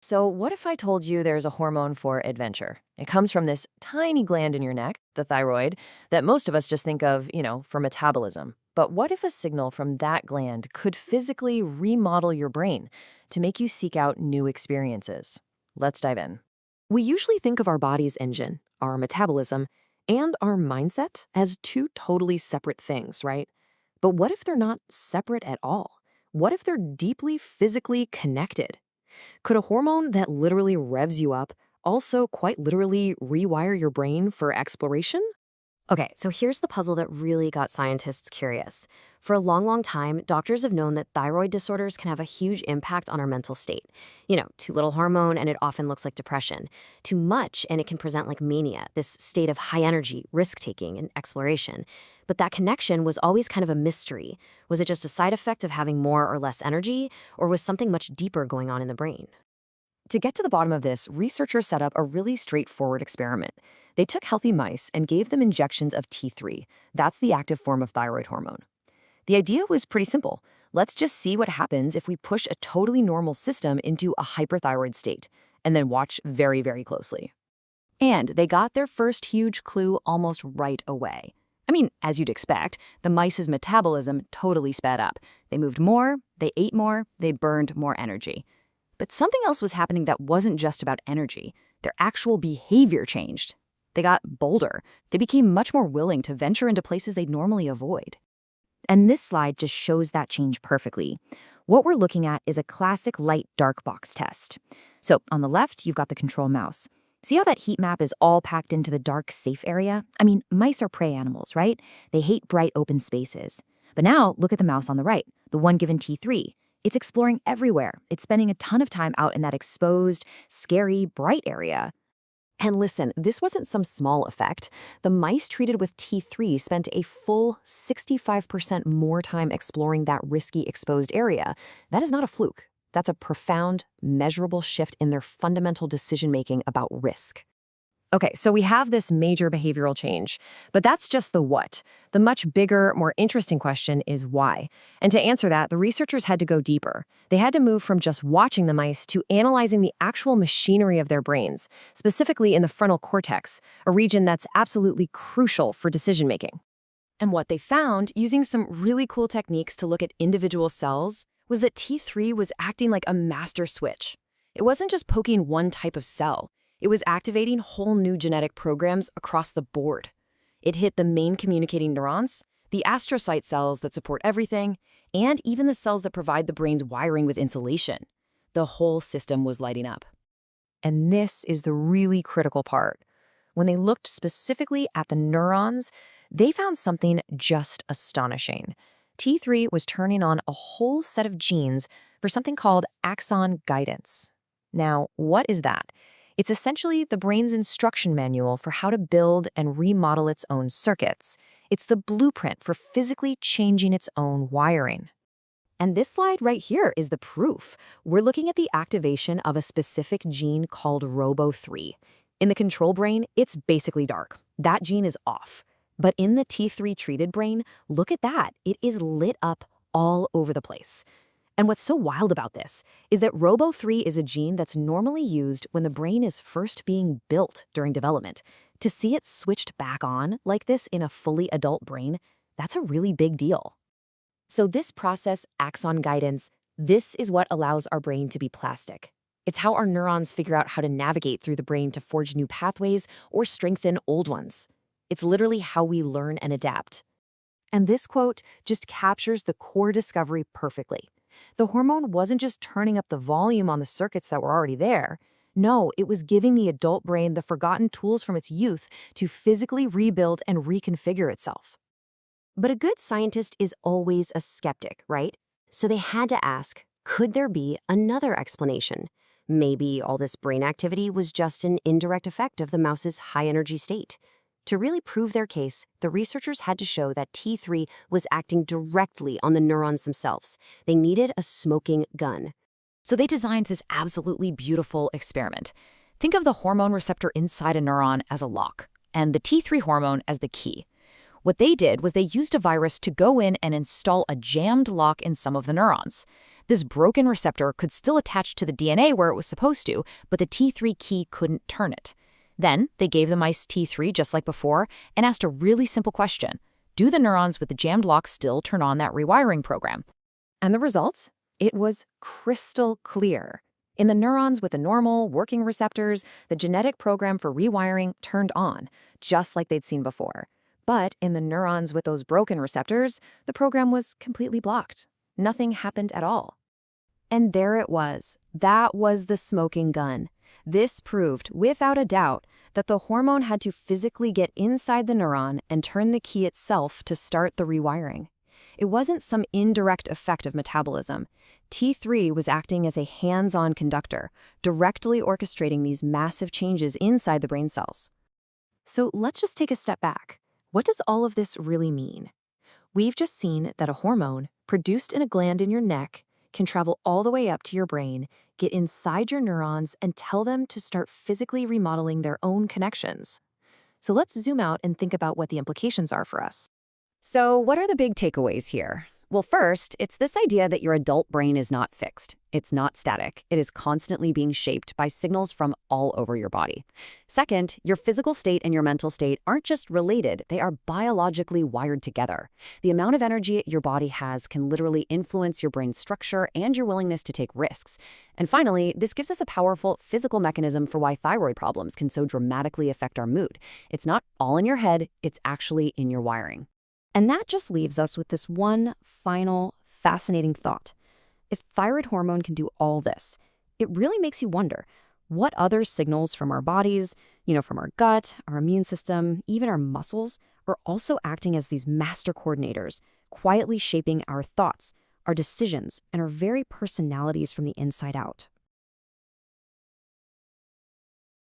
So, what if I told you there's a hormone for adventure? It comes from this tiny gland in your neck, the thyroid, that most of us just think of, for metabolism. But what if a signal from that gland could physically remodel your brain to make you seek out new experiences? Let's dive in. We usually think of our body's engine, our metabolism, and our mindset as two totally separate things, right? But what if they're not separate at all? What if they're deeply physically connected? Could a hormone that literally revs you up also quite literally rewire your brain for exploration? Okay, so here's the puzzle that really got scientists curious. For a long time, doctors have known that thyroid disorders can have a huge impact on our mental state. Too little hormone and it often looks like depression. Too much and it can present like mania, this state of high energy, risk-taking, and exploration. But that connection was always kind of a mystery. Was it just a side effect of having more or less energy, or was something much deeper going on in the brain? To get to the bottom of this, researchers set up a really straightforward experiment. They took healthy mice and gave them injections of T3. That's the active form of thyroid hormone. The idea was pretty simple. Let's just see what happens if we push a totally normal system into a hyperthyroid state, and then watch very, very closely. And they got their first huge clue almost right away. I mean, as you'd expect, the mice's metabolism totally sped up. They moved more, they ate more, they burned more energy. But something else was happening that wasn't just about energy. Their actual behavior changed. They got bolder. They became much more willing to venture into places they'd normally avoid. And this slide just shows that change perfectly. What we're looking at is a classic light-dark box test. So on the left, you've got the control mouse. See how that heat map is all packed into the dark, safe area? I mean, mice are prey animals, right? They hate bright, open spaces. But now, look at the mouse on the right, the one given T3. It's exploring everywhere. It's spending a ton of time out in that exposed, scary, bright area. And listen, this wasn't some small effect. The mice treated with T3 spent a full 65% more time exploring that risky, exposed area. That is not a fluke. That's a profound, measurable shift in their fundamental decision-making about risk. Okay, so we have this major behavioral change, but that's just the what. The much bigger, more interesting question is why. And to answer that, the researchers had to go deeper. They had to move from just watching the mice to analyzing the actual machinery of their brains, specifically in the frontal cortex, a region that's absolutely crucial for decision-making. And what they found, using some really cool techniques to look at individual cells, was that T3 was acting like a master switch. It wasn't just poking one type of cell. It was activating whole new genetic programs across the board. It hit the main communicating neurons, the astrocyte cells that support everything, and even the cells that provide the brain's wiring with insulation. The whole system was lighting up. And this is the really critical part. When they looked specifically at the neurons, they found something just astonishing. T3 was turning on a whole set of genes for something called axon-guidance. Now, what is that? It's essentially the brain's instruction manual for how to build and remodel its own circuits. It's the blueprint for physically changing its own wiring. And this slide right here is the proof. We're looking at the activation of a specific gene called ROBO3. In the control brain, it's basically dark. That gene is off. But in the T3 treated brain, look at that. It is lit up all over the place. And what's so wild about this is that ROBO3 is a gene that's normally used when the brain is first being built during development. To see it switched back on like this in a fully adult brain, that's a really big deal. So this process, axon-guidance, this is what allows our brain to be plastic. It's how our neurons figure out how to navigate through the brain to forge new pathways or strengthen old ones. It's literally how we learn and adapt. And this quote just captures the core discovery perfectly. The hormone wasn't just turning up the volume on the circuits that were already there. No, it was giving the adult brain the forgotten tools from its youth to physically rebuild and reconfigure itself. But a good scientist is always a skeptic, right? So they had to ask, could there be another explanation? Maybe all this brain activity was just an indirect effect of the mouse's high-energy state. To really prove their case, the researchers had to show that T3 was acting directly on the neurons themselves. They needed a smoking gun. So they designed this absolutely beautiful experiment. Think of the hormone receptor inside a neuron as a lock, and the T3 hormone as the key. What they did was they used a virus to go in and install a jammed lock in some of the neurons. This broken receptor could still attach to the DNA where it was supposed to, but the T3 key couldn't turn it. Then they gave the mice T3 just like before and asked a really simple question. Do the neurons with the jammed lock still turn on that rewiring program? And the results? It was crystal clear. In the neurons with the normal, working receptors, the genetic program for rewiring turned on, just like they'd seen before. But in the neurons with those broken receptors, the program was completely blocked. Nothing happened at all. And there it was. That was the smoking gun. This proved, without a doubt, that the hormone had to physically get inside the neuron and turn the key itself to start the rewiring. It wasn't some indirect effect of metabolism. T3 was acting as a hands-on conductor, directly orchestrating these massive changes inside the brain cells. So let's just take a step back. What does all of this really mean? We've just seen that a hormone, produced in a gland in your neck, can travel all the way up to your brain, get inside your neurons, and tell them to start physically remodeling their own connections. So let's zoom out and think about what the implications are for us. So what are the big takeaways here? Well, first, it's this idea that your adult brain is not fixed. It's not static. It is constantly being shaped by signals from all over your body. Second, your physical state and your mental state aren't just related, they are biologically wired together. The amount of energy your body has can literally influence your brain's structure and your willingness to take risks. And finally, this gives us a powerful physical mechanism for why thyroid problems can so dramatically affect our mood. It's not all in your head, it's actually in your wiring. And that just leaves us with this one final fascinating thought. If thyroid hormone can do all this, it really makes you wonder, what other signals from our bodies, from our gut, our immune system, even our muscles, are also acting as these master coordinators, quietly shaping our thoughts, our decisions, and our very personalities from the inside out?